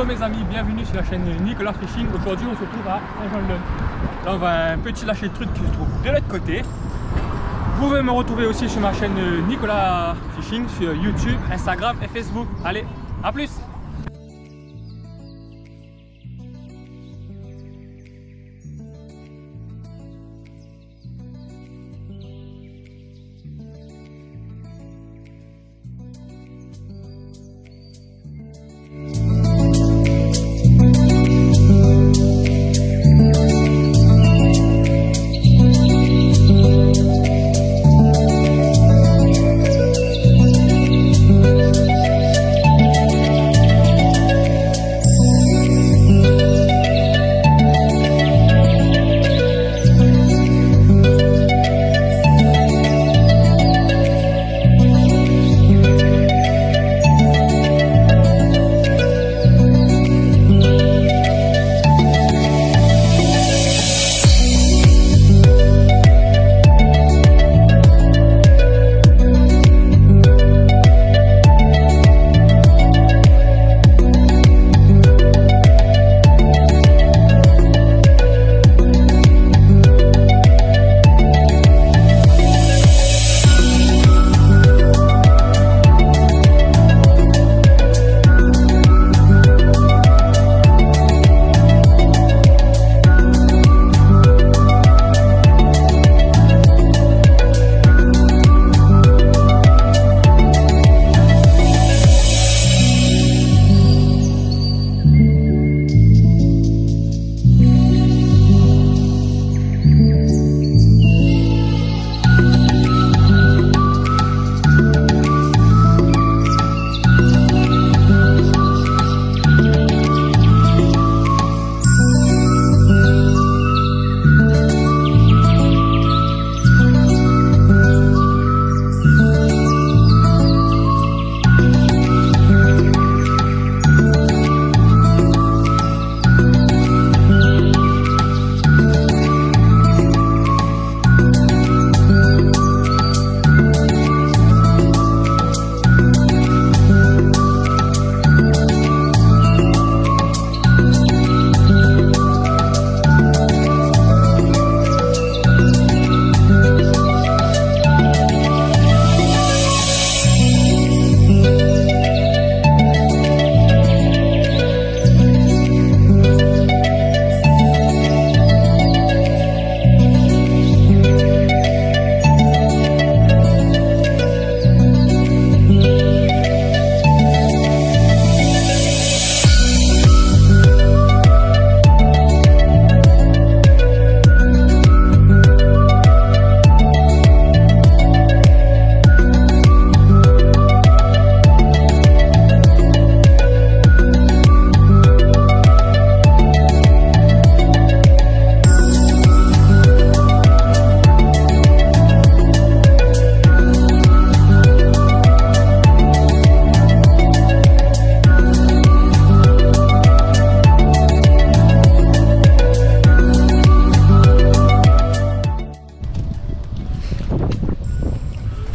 mes amis, bienvenue sur la chaîne Nicolas Fishing. Aujourd'hui on se retrouve à Saint-Jean-de-Leuil. Là on va un petit lâcher de truc qui se trouve de l'autre côté. Vous pouvez me retrouver aussi sur ma chaîne Nicolas Fishing sur YouTube, Instagram et Facebook. Allez, à plus.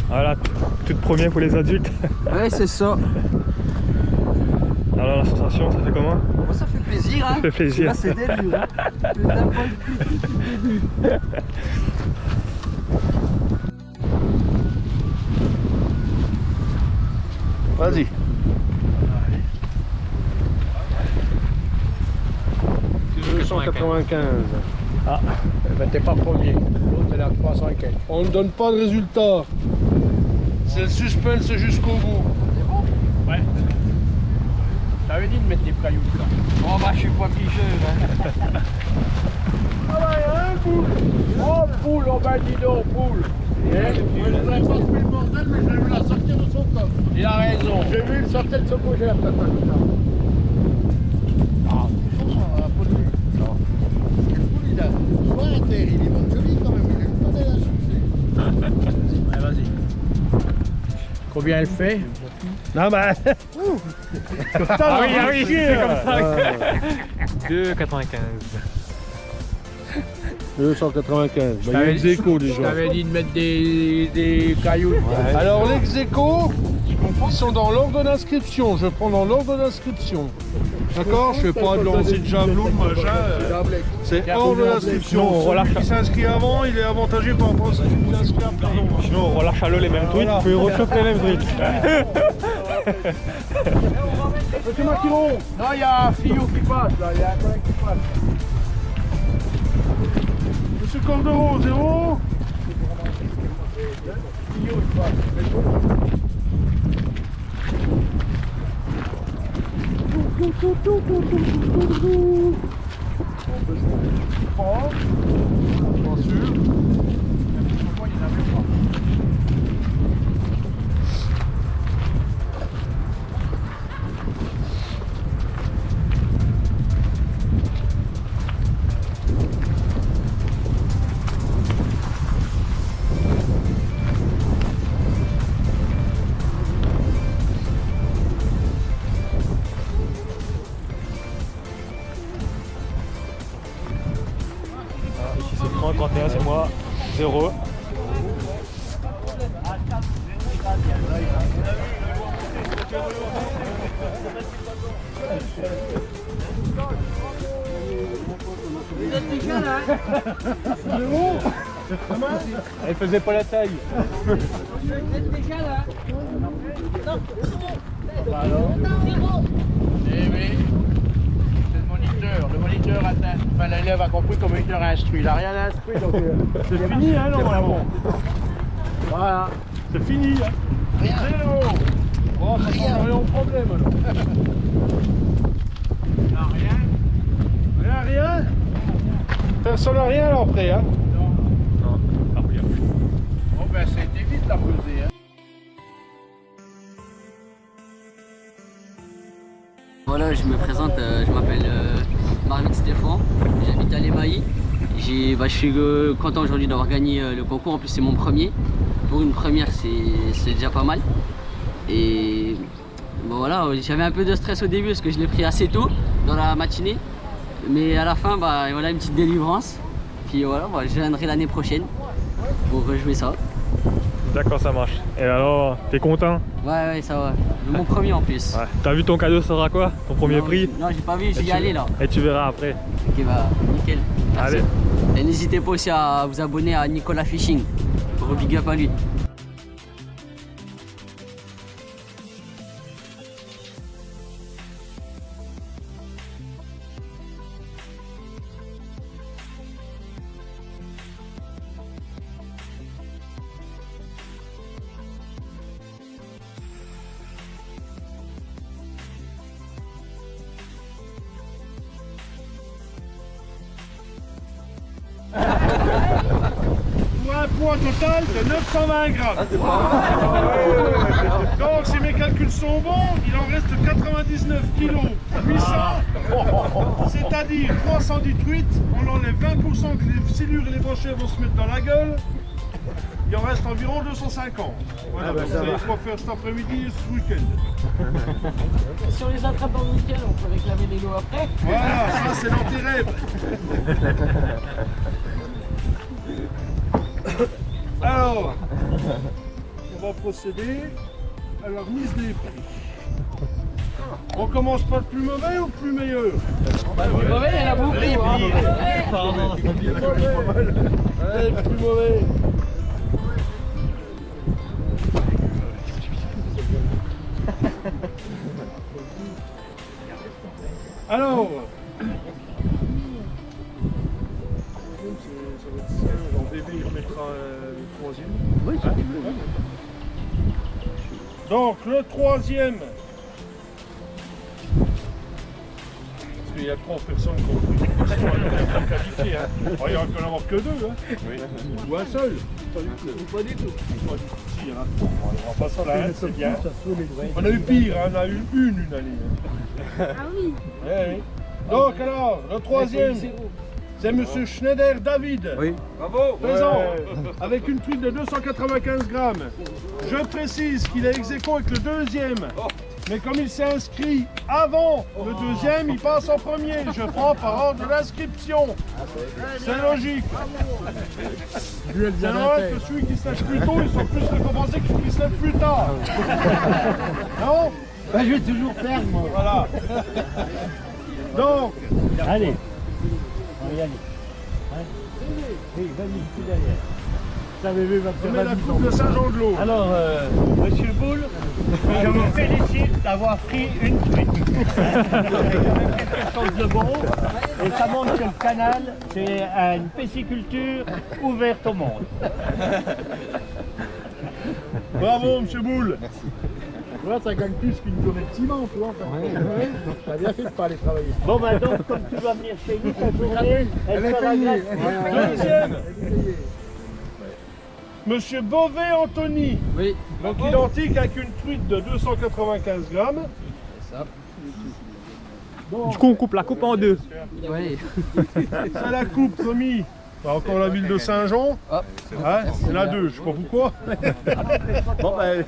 Voilà, toute première pour les adultes. Ouais, c'est ça. Alors la sensation, ça fait comment? Moi, ça fait plaisir, hein. Ça fait plaisir. Là, c'est début, hein. Putain, pas le début. Vas-y. « 295. Ah, Eh ben t'es pas premier. L'autre elle est à 315. On ne donne pas de résultat. C'est le suspense jusqu'au bout. C'est bon? Ouais. T'avais dit de mettre des cailloux là. Bon, bah, je suis pas pigeuse, hein. Ah ouais, un poule. Oh poule, oh ben dis donc, poule. Moi je voudrais pas trouver le bordel, mais j'ai vu la sortir de son coffre. Il a raison. J'ai vu le sortir de son cogère, tata. Ah, ça va pas de lui. Non. Quel poule il a. Soit à terre, il est bon joli quand même, il a une panelle à succès. Ouais, vas-y. Combien elle fait? Non, bah. ah oui, c'est comme ça. 2,95. 295. Je Bah, il y a ex-aequo je déjà. t'avais dit de mettre des cailloux. Alors l'ex-aequo, ils sont dans l'ordre d'inscription. Je prends dans l'ordre d'inscription. D'accord? Je fais pas de lancer de javelot, machin. C'est ordre d'inscription. on relâche. Celui qui s'inscrit avant, il est avantagé par rapport à celui qui s'inscrit après. Sinon, on relâche à l'eau les mêmes trucs, Voilà. puis on rechauffe les mêmes trucs. Monsieur Maquiron. Non, il y a un fillot qui passe là, il y a un collègue qui passe. Monsieur Cordereau, 0. Fillot, il passe. Bien sûr. Moi, il n'y en avait pas. Ici c'est 30, 31, c'est moi. 0. Vous êtes déjà là? Elle faisait pas la taille. Vous êtes déjà là? Non. Eh oui. C'est le moniteur. Le moniteur atteint. Enfin, l'élève a compris que le moniteur a instruit. Il n'a rien instruit, donc C'est fini, hein, normalement. voilà. C'est fini, hein. Rien. 0. Oh, ça change rien au problème, alors. Non, rien. Rien. Ça n'a rien alors après, hein. Non, pas rien. Bon, ben, c'était vite la pesée, hein. Voilà, je me présente, je m'appelle Marvin Stéphane, j'habite à l'Émailly. Je suis content aujourd'hui d'avoir gagné le concours, en plus c'est mon premier. Pour une première c'est déjà pas mal. Et bon, voilà, j'avais un peu de stress au début parce que je l'ai pris assez tôt dans la matinée. Mais à la fin, bah, voilà une petite délivrance. Puis voilà, bah, je viendrai l'année prochaine pour rejouer ça. D'accord, ça marche. Et alors, t'es content? Ouais, ça va. Mon premier en plus. Ouais. T'as vu ton cadeau sera quoi? Ton premier Non, prix? Non, j'ai pas vu, je vais y aller là. Et tu verras après. Ok, bah nickel. Merci. Allez. Et n'hésitez pas aussi à vous abonner à Nicolas Fishing. Gros big up à lui. Pour un poids total de 920 grammes. Donc si mes calculs sont bons, il en reste 99 kilos 800, c'est-à-dire 310 truites, on enlève 20% que les silures et les brochets vont se mettre dans la gueule, il en reste environ 250. Voilà, vous savez quoi faire cet après-midi et ce week-end. Si on les attrape dans le week-end, on peut réclamer les lots après. Voilà, ça c'est dans tes rêves. Alors, on va procéder à la remise des prix. On commence par le plus mauvais ou le plus meilleur? Le mauvais, il y en a beaucoup. Allez, le plus mauvais. Alors, en bébé, il remettra le troisième. Oui, c'est bien. Donc, le troisième. Parce qu'il y a 3 personnes qui ont qualifié. Hein. Oh, il n'y en a qu'à en avoir que 2. Hein. Oui. Ou un seul. Pas du tout. Pas du tout. Si, il y en a 3. On va pas se plaindre, c'est bien. On a eu pire, hein. On a eu une année. Hein. Ah oui. Oui. Donc alors, le troisième, c'est Monsieur Schneider David. Oui. Bravo. Présent, avec une truite de 295 grammes. Je précise qu'il est ex aequo avec le deuxième, Mais comme il s'est inscrit avant le deuxième, il passe en premier. Je prends par ordre de l'inscription. C'est logique. C'est normal que celui qui se lève plus tôt, ils sont plus récompensés que celui qui se lève plus tard. Non? Ben, je vais toujours faire, moi. Voilà. Donc, Allez. On va y aller. Hein? Oui, vas-y, tout derrière. Ça avait vu, va me on faire met la vas-y, coupe de Saint-Jean-de-L'eau. Alors, Monsieur Boule, je vous félicite d'avoir pris une truite. Quelque chose de bon. Et ça montre que le canal, c'est une pisciculture ouverte au monde. Bravo, monsieur Boule. Tu vois, ça gagne plus qu'une journée de ciment, tu vois. Donc, t'as bien fait de pas aller travailler. Bon, bah donc, comme tu vas venir chez nous, ta journée, elle sera gratuite. Deuxième. Monsieur Beauvais Anthony. Oui. Donc identique avec une truite de 295 grammes. Du coup, on coupe la coupe en deux. Oui. Ça la coupe, Tommy. Encore la ville de Saint-Jean. Ouais, il y en a deux, je sais pas pourquoi. Bon, ben,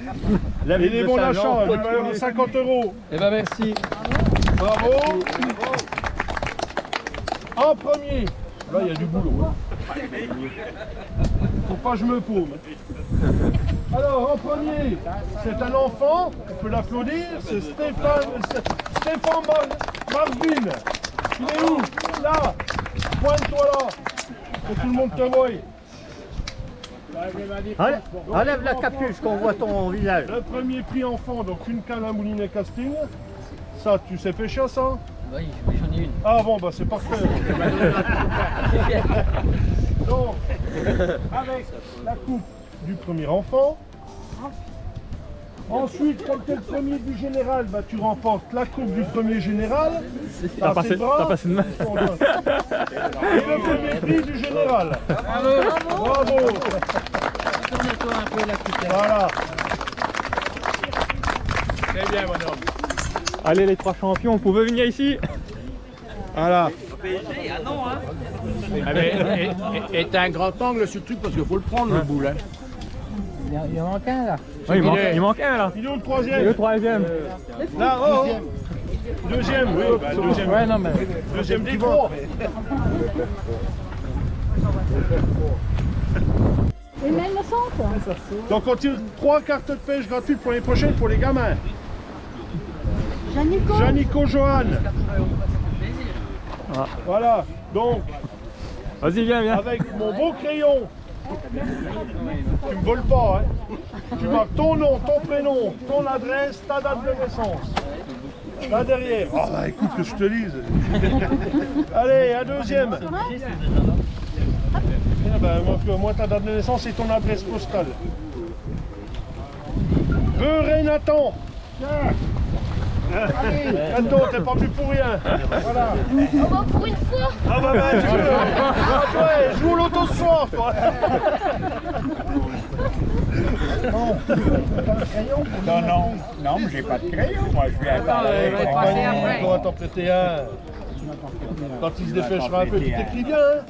Il est bon l'achat, il valeur de 50 €. Eh ben merci. Bravo. En premier. Là, il y a du boulot. Hein. Faut pas que je me paume. Alors, en premier, c'est un enfant, on peut l'applaudir, c'est Stéphane Marvin. Il est où? Là. Pointe-toi là. Que tout le monde te voie. Enlève la capuche qu'on voit ton visage. Le premier prix enfant, donc une canne à moulinet casting. Ça, tu sais pêcher ça? Oui, j'en ai une. Ah bon, bah c'est parfait. Donc, avec la coupe du premier enfant. Ensuite, comme tu es le premier du général, bah, tu remportes la coupe du premier général. T'as passé une main. Et le premier prix du général. Bravo. Tourne-toi un peu la petite. Voilà. C'est bien, mon homme. Allez, les trois champions, vous pouvez venir ici. Voilà. Et t'as un grand angle sur le truc parce qu'il faut le prendre, le boule. Hein. Il en manque un là. Oui, il manque un là. Il est où le Et troisième? le troisième. Là, oh. Deuxième, oui. Bah, deuxième. Ouais, non, mais. Deuxième des trois. Les mains innocentes. Donc on tire 3 cartes de pêche gratuites pour l'année prochaine pour les gamins. Janico. Janico Johan. Ah. Voilà. Donc, Vas-y, viens. avec mon beau crayon, tu me voles pas, hein. Tu marques ton nom, ton prénom, ton adresse, ta date de naissance. Là derrière. Ah bah écoute que je te lise. Allez, un deuxième. Ah bah, moi ta date de naissance et ton adresse postale. Beurre Nathan. Nathan, t'es pas venu pour rien. Voilà. Oh bah pour une fois. Ah bah tu veux. Ah ouais, joue au loto ce soir, toi. Non, mais j'ai pas de crayon. Moi, je vais attendre. On va t'en prêter un. Quand il se dépêchera un peu, tu t'écris bien, hein.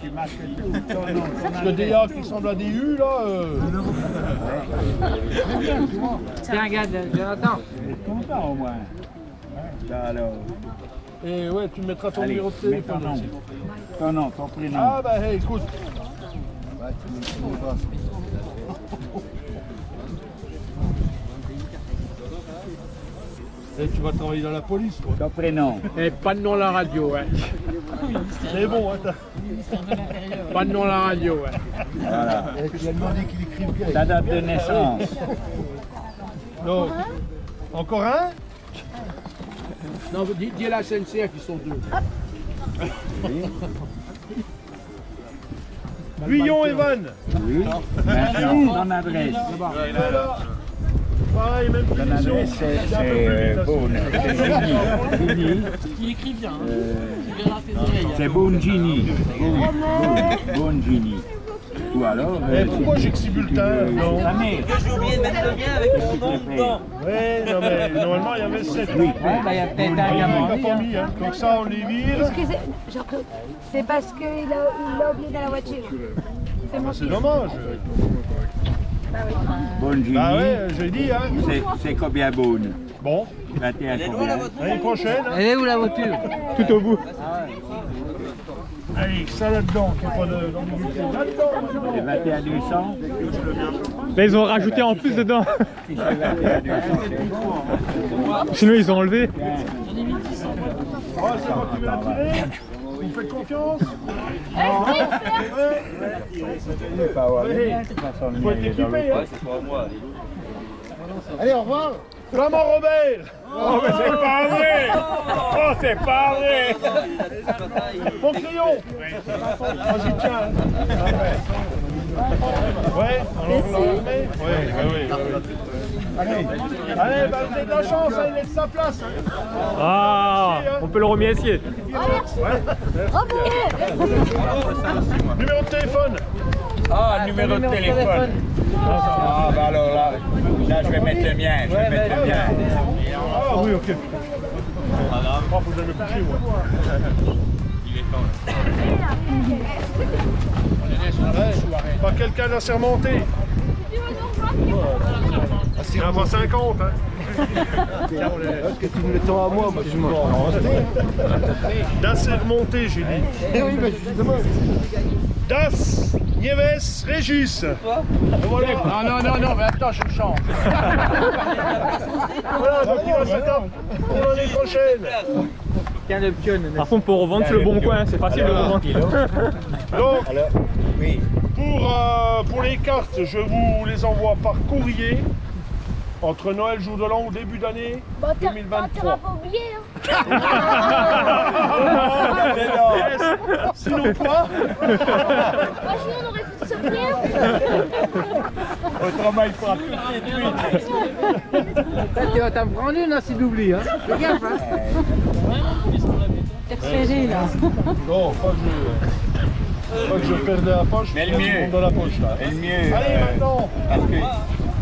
Parce que des A qui ressemblent à des U, là... Tiens, regarde, Jonathan. Content au moins. Alors, Et ouais, tu mettras ton numéro de téléphone aussi. ton nom, ton prénom. Ah bah hey, écoute. Et tu vas travailler dans la police, toi. Ton prénom. Et pas de nom à la radio, hein. C'est bon, hein. Pas de nom à la radio, hein. Voilà. Tu as demandé qu'il écrive bien. Ta date de naissance. Donc, encore un? Non, dis à la SNCF, ils sont deux. Guyon Evan. Oui. Maintenant, ton adresse. Voilà. Pareil, même Ton finition. adresse, c'est Beaune. C'est Gini. Il écrit bien. C'est bien dans tes oreilles. C'est Beaune Gini. Beaune Gini. Ou alors... Mais pourquoi j'ai que 6 bulletins? Non. Ta mère. J'ai oublié de mettre le mien avec mon nom dedans. Ouais, non mais normalement il y avait 7. Oui. Il y a peut-être un Il gamin. n'a pas mis, hein. Donc ça on les vire. Excusez, Jean-Claude, c'est parce qu'il a oublié dans la voiture. C'est mon C'est fils. dommage. Bonne Julie. Bah ouais, j'ai dit, hein. C'est combien bonne? Bon, 21 combien? l'année prochaine. Hein. Elle est où la voiture? Tout au bout. Allez, ça là-dedans, qu'il n'y a pas d'ambiguïté. Là-dedans, C'est 21 200. Là, ils ont rajouté en plus dedans. Si c'est 21 200. Sinon, ils ont enlevé. Ouais, c'est moi qui vais la tirer. Vous me faites confiance? Il faut être équipé, hein. Allez, au revoir. Flamand Robert. Oh, mais c'est pas vrai. Oh, c'est pas vrai. Mon crayon. Vas-y, tiens. Ouais, alors on la remet. Oui. Allez, bah, vous avez de la chance, hein, il est de sa place. Hein. Ah, on peut le remercier. Numéro de téléphone. Ah, numéro de téléphone. Ah, bah alors là, je vais mettre le mien. Je vais mettre le mien. Ah oui, ok. Ah, faut que j'aille me coucher, moi. Pas quelqu'un d'assermenté. Il en va 50, hein. Est-ce que tu me le tends à moi? Moi, je m'en D'assermenté, j'ai dit. Eh oui, mais justement. Das, Nieves, Régis. Voilà. Non, mais attends, je change. Voilà, donc il va s'attendre pour l'année prochaine. Par contre, pour revendre, c'est le bon coin. C'est facile de revendre. Donc, Oui. pour les cartes, je vous les envoie par courrier. Entre Noël, jour de l'an ou début d'année Bah, t'auras 2023. pas oublié, hein. Sinon quoi? Franchement, on aurait fait surprise. Autrement, il fera tout de suite. Tu vas t'en prendre une, hein, si t'oublies. Hein. Fais gaffe, hein. T'es serré, là. Non, pas que je perdais la poche, Mais le je mieux. monte dans la poche là. Et le mieux, Allez, maintenant, parce que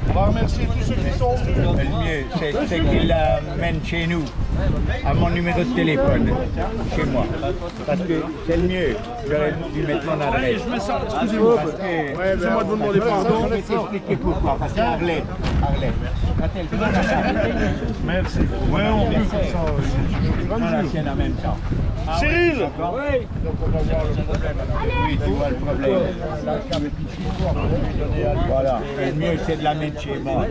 on va remercier tous ceux qui sont venus. le mieux, c'est qu'il l'amène chez nous, à mon numéro de téléphone, chez moi. Parce que c'est le mieux. J'aurais dû mettre mon adresse. Je mets ça, excusez-moi. Parce que, Excusez-moi de vous demander pardon. je vais t'expliquer pourquoi. Parce qu'Arlette, quand elle prend la charrette, Merci. Ouais, on peut faire ça. elle prend la sienne en même temps. Cyril, Oui. Donc on va voir le problème. Oui, tu vois le problème. Voilà. Et le mieux, c'est de la mettre chez moi.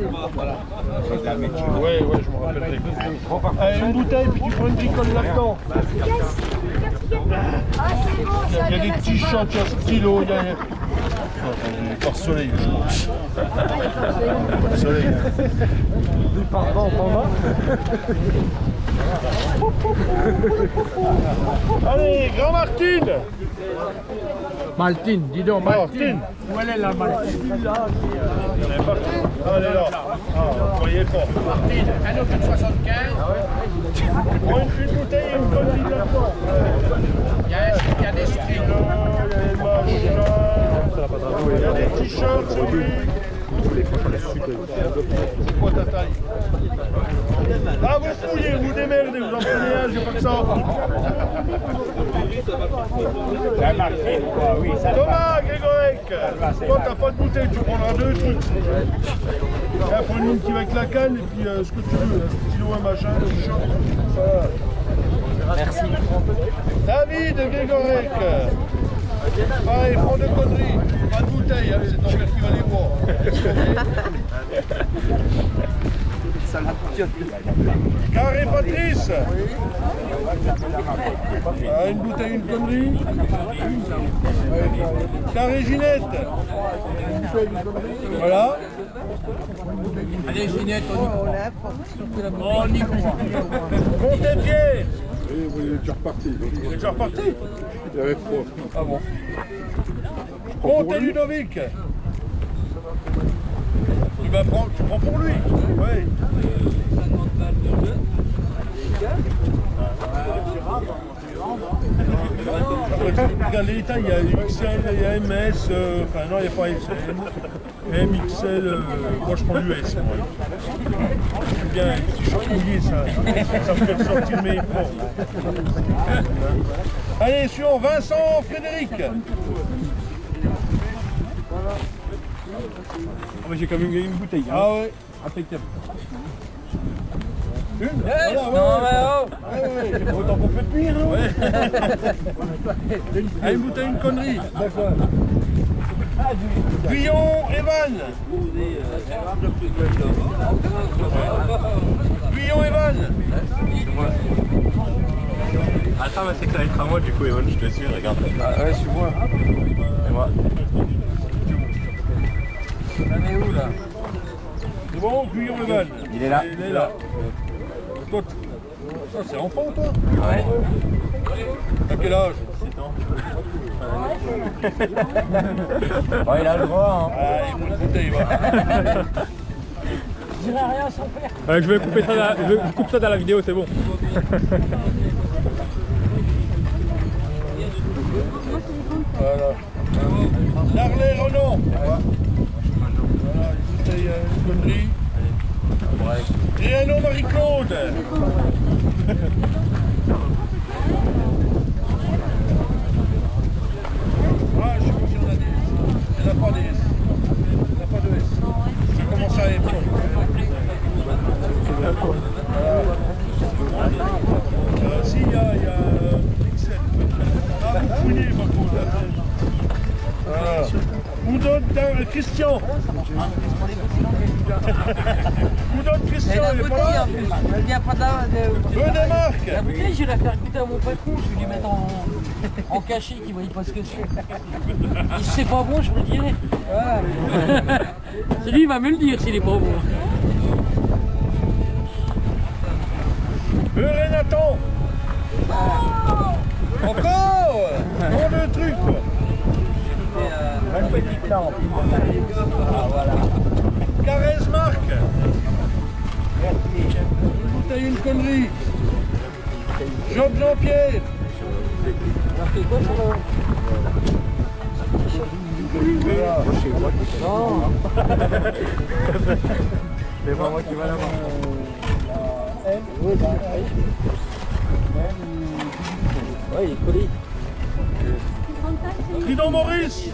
C'est de la mettre chez moi. ouais, je me rappelle. Allez, une bouteille, puis tu prends une picole là-dedans. Ah, c'est bon, ça. Il y a des t-shirts, il y a stylo, il y a... Attends, par soleil, je crois. Par soleil. Allez, Grand Martine. Maltine, dis donc, Martine. Où elle est la Maltine? Elle est partie. Ah, elle est là. Ah, vous croyez pas. Martine, un autre de 75. Prends une bouteille et une connerie là-dedans. Il y a des strings. Il y a les machins. Il y a des t-shirts, c'est lui. C'est quoi ta taille? Ah, vous fouillez, vous démerdez, vous en prenez un, j'ai pas que ça. La Martine, quoi, oui, ça va. Thomas, Grégorec, toi t'as pas de bouteille, tu prendras deux trucs. Là, prends une qui va avec la canne et puis ce que tu veux, un stylo, un machin, un t-shirt. Merci. David, Grégorec. Pareil, prends deux conneries. Pas de bouteille, hein, c'est ton père qui va les boire. Carré Patrice. Ah, une bouteille, une connerie. Carré Ginette. Voilà. Allez, Ginette, On y Montaigne. Oui, il est déjà reparti. Il est déjà reparti. Il avait froid. Ah bon. Monte Ludovic. Tu prends pour lui. Oui. Regarde les détails, il y a XL, il y a MS, enfin non, il n'y a pas XL. MXL, moi je prends l'US. J'aime bien les petits shorts mouillés, ça me fait sortir mes pots. Allez, suivant, Vincent Frédéric. Ah, mais j'ai quand même gagné une bouteille. Hein. Ah ouais, impeccable. Une voilà, Non, mais oh. ouais, autant qu'on peut pire, non ouais. Ah, une bouteille, une connerie. D'accord. Guillon, Evan. Guillon, Evan. Attends, mais c'est que ça va être à moi du coup, Evan, je te suis, regarde. Ah ouais, c'est moi. Et moi. On est où là? C'est bon, Guillon, Evan. Il est là. Il est là. Toi, ça c'est enfant, toi? Ouais. T'as quel âge? 7 ans. Bon, il a le droit, hein. Ah, il boit une bouteille, voilà. Je dirais rien sans faire. Je vais couper ça, je coupe ça dans la vidéo, c'est bon. Voilà. Darley Renan. Voilà, une bouteille, une connerie. Et un nom Marie-Claude. Ah, je sais pas si on a des S. Il n'y en a pas des S. Il n'y en a pas de S. Ça commence à être. Si, il y a XL. Ah, vous fouillez, ma pauvre. Voilà. Où donne Christian. Où donne Christian, il est pas là. Il n'y a pas de... Marc. La bouteille, je vais la faire goûter à mon patron, je vais lui mettre en cachet qu'il ne voit pas ce que c'est. Si c'est pas bon, je le dirai. Voilà. C'est lui, il va me le dire s'il est pas bon. Nathan. Encore. Bon le truc quoi. Un petit temps. Ah, voilà. Caresse Marc. T'as une connerie. Job Jean-Pierre. C'est pas moi qui va l'avoir. Oui, il est collé. Trident Maurice.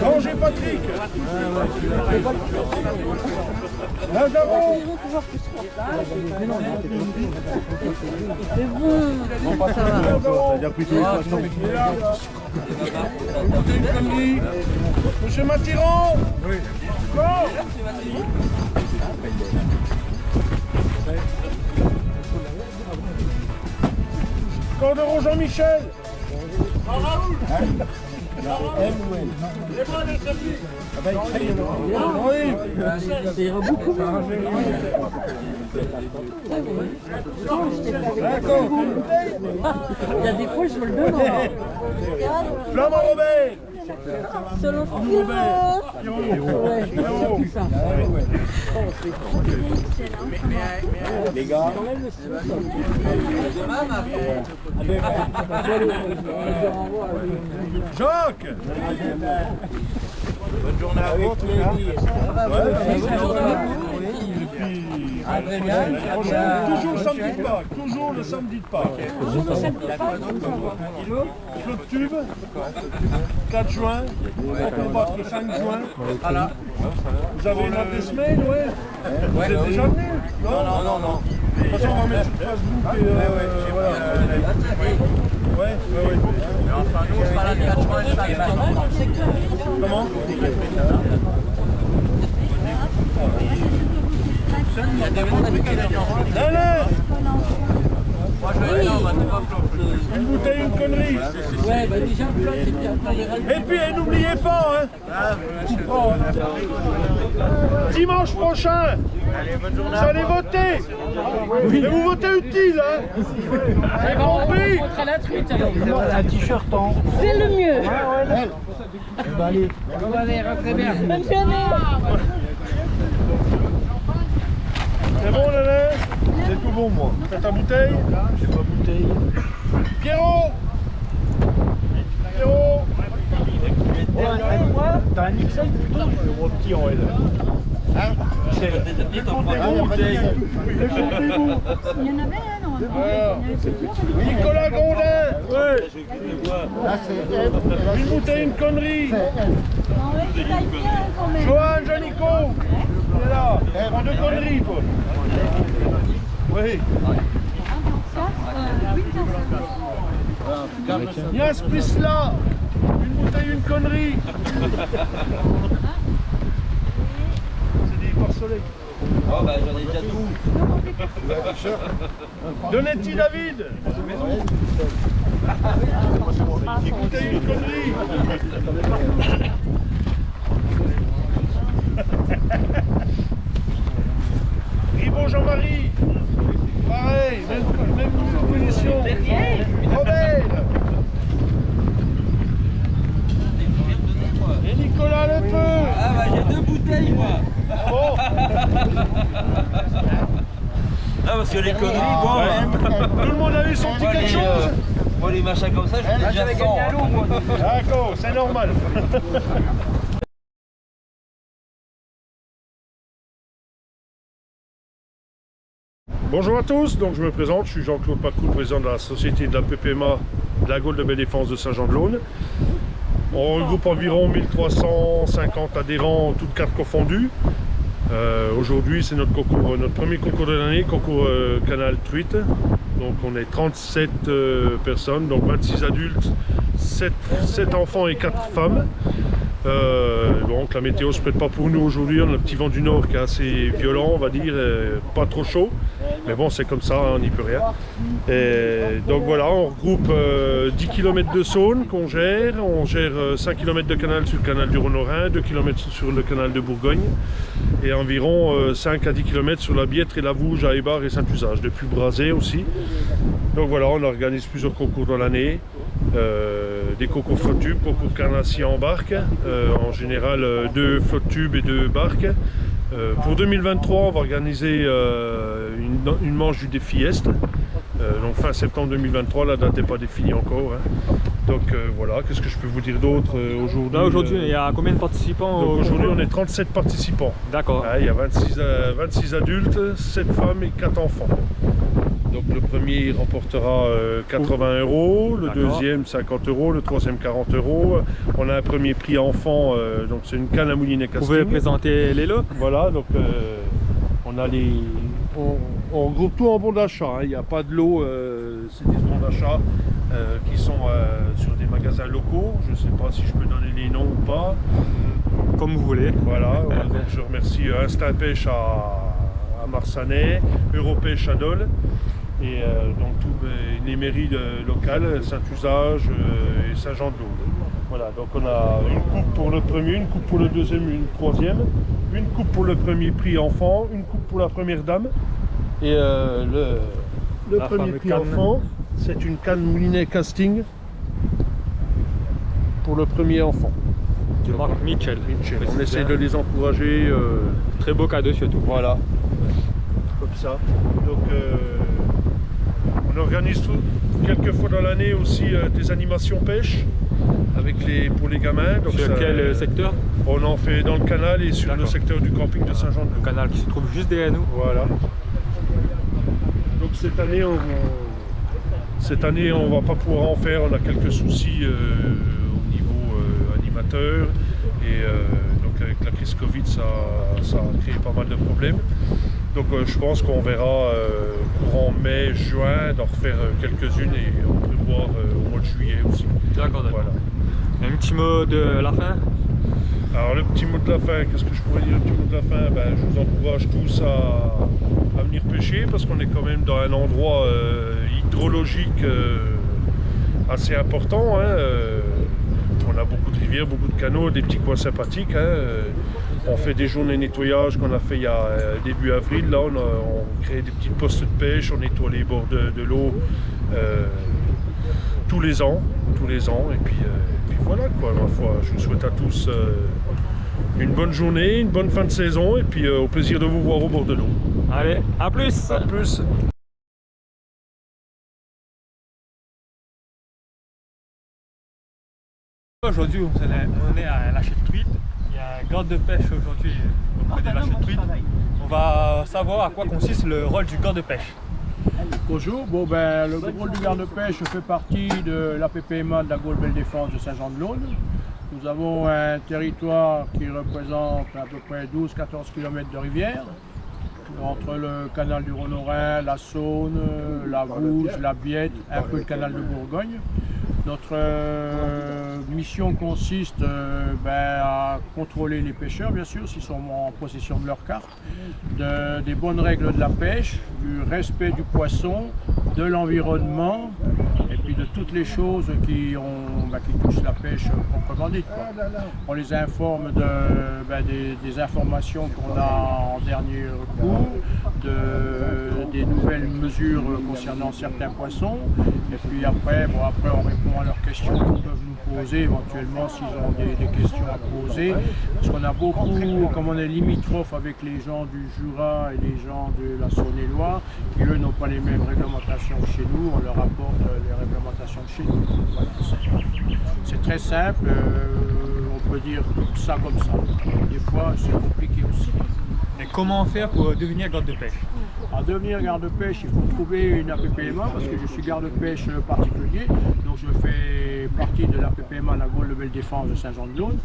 Danger Patrick. Lazaro. C'est bon. Ça va. Monsieur Mathiran. Oui. Bon. Corderon Jean-Michel. Raoul. Oui. Ça ira beaucoup. D'accord. Il y a des fois, je me le donne. Flamand Robert. Selon Les gars. Jacques. Bonne journée à vous. Toujours le samedi de Pâques. Toujours le samedi de Pâques. Claude Tube. 4 juin. On combat le 5 juin. Voilà. Vous avez une adresse mail, ouais. Vous êtes déjà venu? Non. De toute façon, on va mettre sur Facebook et voilà. Ouais. Mais enfin, nous, on sera là le 4 juin et chaque Comment? Il y a des mondes avec qui la Moi, je vais une bouteille, une connerie. Ouais, bah déjà, le plat, c'est bien. Et puis, n'oubliez pas, hein. Dimanche prochain, vous allez voter. Et vous votez utile, hein. J'ai compris. Un t-shirt en. C'est le mieux. Allez, rentrez bien. Bonne journée. C'est bon, Lélé? C'est tout bon, moi. T'as ta bouteille? J'ai pas bouteille. Pierrot. Pierrot. T'as un XL plutôt ou un petit en L? Hein? Il y en avait un, normalement. Nicolas Gondin. Une bouteille, une connerie. Johan Janico. Il est là. Prends deux conneries, toi. Oui. Yas Prisla. Une bouteille, une connerie. C'est des porcelets. Oh bah j'en ai déjà tout. Donetti David. Une bouteille, une connerie. Ribot Jean-Marie. Pareil, même position. Robert. Et Nicolas Lepeu. Ah bah j'ai deux bouteilles moi. Bon. Ah parce que les conneries, bon. Tout le monde a eu son petit quelque chose. Moi les machins comme ça, je fais déjà 100. D'accord, c'est normal. Bonjour à tous, donc je me présente, je suis Jean-Claude Pacou, président de la société de la PPMA de la Gaule de Belle Défense de Saint-Jean-de-Laune. On regroupe environ 1350 adhérents, toutes cartes confondues. Aujourd'hui c'est notre premier concours de l'année, concours canal truite. Donc on est 37 personnes, donc 26 adultes, 7 enfants et 4 femmes. Donc la météo se prête pas pour nous aujourd'hui, on a le petit vent du nord qui est assez violent, on va dire, pas trop chaud, mais bon c'est comme ça, hein, on n'y peut rien. Et donc voilà, on regroupe 10 km de Saône qu'on gère, on gère 5 km de canal sur le canal du Rhône-Rhin, 2 km sur le canal de Bourgogne et environ 5 à 10 km sur la Biètre et la Vouge à Ébar et Saint-Usage, depuis Brazé aussi. Donc voilà, on organise plusieurs concours dans l'année. Des concours flotte tube, concours carnassier en barque, en général 2 flottes tubes et 2 barques. Pour 2023 on va organiser une manche du défi Est, donc fin septembre 2023, la date n'est pas définie encore, hein. Donc voilà, qu'est-ce que je peux vous dire d'autre aujourd'hui? Là aujourd'hui il y a combien de participants? Aujourd'hui on est 37 participants. D'accord. Il y a 26 adultes, 7 femmes et 4 enfants. Donc le premier remportera 80 €, le deuxième 50 €, le troisième 40 €. On a un premier prix enfant, donc c'est une canne à moulinet casting. Vous pouvez présenter les lots? Voilà, donc on a on regroupe tout en bon d'achat, hein. Il n'y a pas de lot, c'est des bons d'achat qui sont sur des magasins locaux. Je ne sais pas si je peux donner les noms ou pas. Comme vous voulez. Voilà, donc je remercie Instinct Pêche à Marsanais, Europêche à Dole. Et donc toutes les mairies locales, Saint-Usage et Saint-Jean-de-Laune. Voilà, donc on a une coupe pour le premier, une coupe pour le deuxième, une troisième, une coupe pour le premier prix enfant, une coupe pour la première dame. Et le premier prix enfant, c'est une canne moulinet casting pour le premier enfant. De marque Mitchell. On essaie de les encourager. Très beau cadeau surtout. Voilà, comme ça. Donc on organise quelques fois dans l'année aussi des animations pêche pour les gamins. Donc sur quel secteur? On en fait dans le canal et sur le secteur du camping de Saint-Jean-de-Laune. Le canal qui se trouve juste derrière nous. Voilà. Donc cette année on va pas pouvoir en faire, on a quelques soucis au niveau animateur et donc avec la crise Covid ça a créé pas mal de problèmes. Donc je pense qu'on verra courant mai, juin d'en refaire quelques-unes et on prévoit au mois de juillet aussi. D'accord, d'accord. Voilà. Un petit mot de la fin? Alors le petit mot de la fin, qu'est-ce que je pourrais dire? Le petit mot de la fin, ben, je vous encourage tous à venir pêcher parce qu'on est quand même dans un endroit hydrologique assez important, hein. On a beaucoup de rivières, beaucoup de canaux, des petits coins sympathiques, hein. On fait des journées nettoyage qu'on a fait il y a début avril. Là, on crée des petits postes de pêche, on nettoie les bords de l'eau tous les ans. Et puis voilà quoi, ma foi. Je vous souhaite à tous une bonne journée, une bonne fin de saison et puis au plaisir de vous voir au bord de l'eau. Allez, à plus! À plus! Aujourd'hui, on est à lâcher de truite. Il y a un garde de pêche aujourd'hui auprès des lâchers de truite. On va savoir à quoi consiste le rôle du garde de pêche. Bonjour, le rôle du garde-pêche fait partie de l'APPMA de la Gaule Belle Défense de Saint-Jean-de-Laune. Nous avons un territoire qui représente à peu près 12-14 km de rivière, entre le canal du Rhône-Rhin, la Saône, la Vouge, la Biette, un peu le canal de Bourgogne. Notre mission consiste à contrôler les pêcheurs, bien sûr, s'ils sont en possession de leur carte, des bonnes règles de la pêche, du respect du poisson, de l'environnement, et puis de toutes les choses qui touchent la pêche proprement dite. On les informe des informations qu'on a en dernier recours, des nouvelles mesures concernant certains poissons, et puis après on répond à leurs questions qu'ils peuvent nous poser éventuellement s'ils ont des questions à poser, parce qu'on a beaucoup, comme on est limitrophe avec les gens du Jura et les gens de la Saône-et-Loire, qui eux n'ont pas les mêmes réglementations que chez nous, on leur apporte les réglementations de chez nous. Voilà, c'est très simple, on peut dire ça comme ça. Des fois c'est compliqué aussi. Et comment faire pour devenir garde de pêche? À devenir garde-pêche, il faut trouver une APPMA parce que je suis garde-pêche particulier, donc je fais partie de l'APPMA, la Gaule Belle Défense de Saint-Jean-de-Laune.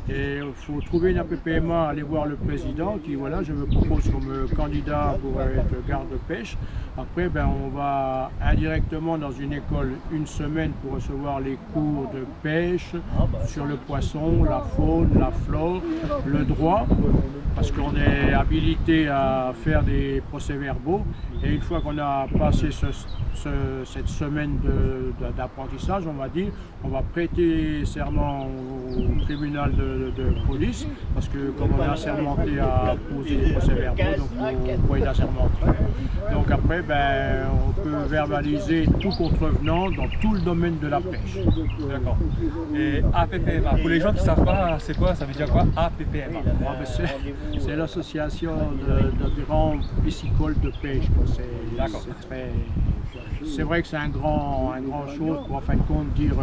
Et il faut trouver une APPMA, aller voir le président qui voilà, je me propose comme candidat pour être garde-pêche. Après, on va indirectement dans une école une semaine pour recevoir les cours de pêche sur le poisson, la faune, la flore, le droit, parce qu'on est habilité à faire des procès-verbaux. Et une fois qu'on a passé cette semaine d'apprentissage, on va dire, on va prêter serment au tribunal de police, parce que comme on est assermenté à poser des procès-verbaux, donc il faut être assermenté. Donc après, on peut verbaliser tout contrevenant dans tout le domaine de la pêche. D'accord. Et APPMA, pour les gens qui ne savent pas, c'est quoi, ça veut dire quoi APPMA? C'est l'association de grands piscicoles de pêche. C'est vrai que c'est un grand chose pour en fin de compte dire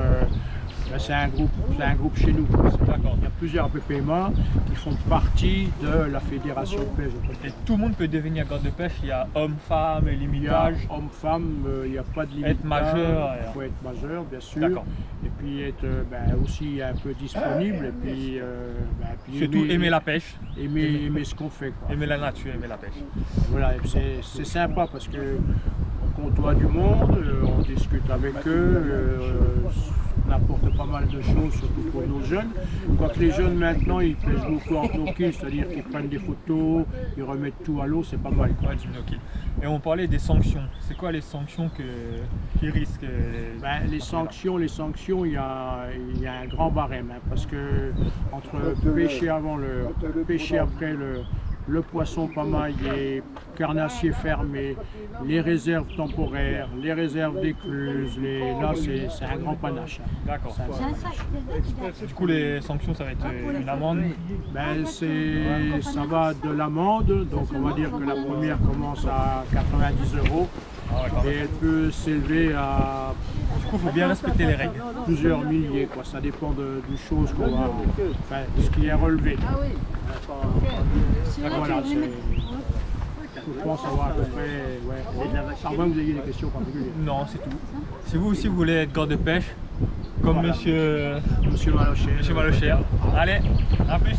c'est un groupe chez nous. Il y a plusieurs APPMA qui font partie de la fédération de pêche. Et tout le monde peut devenir garde de pêche, il y a hommes, femmes, limitage. Hommes-femmes, il n'y a pas de limitage. Être majeur. Il faut être majeur, bien sûr. Et puis être aussi un peu disponible. Et puis, surtout aimer la pêche. Aimer ce qu'on fait. Aimer la nature, aimer la pêche. Voilà, c'est sympa parce que on côtoie du monde, on discute avec eux. On apporte pas mal de choses, surtout pour nos jeunes. Quoique les jeunes maintenant, ils pêchent beaucoup en no-kill, c'est-à-dire qu'ils prennent des photos, ils remettent tout à l'eau, c'est pas mal. Ouais, du no-kill. Et on parlait des sanctions. C'est quoi les sanctions qui risquent les sanctions, il y a un grand barème, parce que entre pêcher avant l'heure, pêcher après le poisson pamaillé, carnassier fermé, les réserves temporaires, les réserves d'écluses, là c'est un grand panache. D'accord. Du coup les sanctions ça va être une amende? Ça va de l'amende, donc on va dire que la première commence à 90 €. Et elle peut s'élever à... Du coup, il faut bien respecter les règles. Plusieurs milliers, quoi. Ça dépend du chose qu'on va... Enfin, ce qui est relevé. Voilà, je pense avoir à peu près... Ouais. À moins que vous ayez des questions particulières. Non, c'est tout. Si vous aussi vous voulez être garde de pêche, comme monsieur Malocher. Allez, à plus.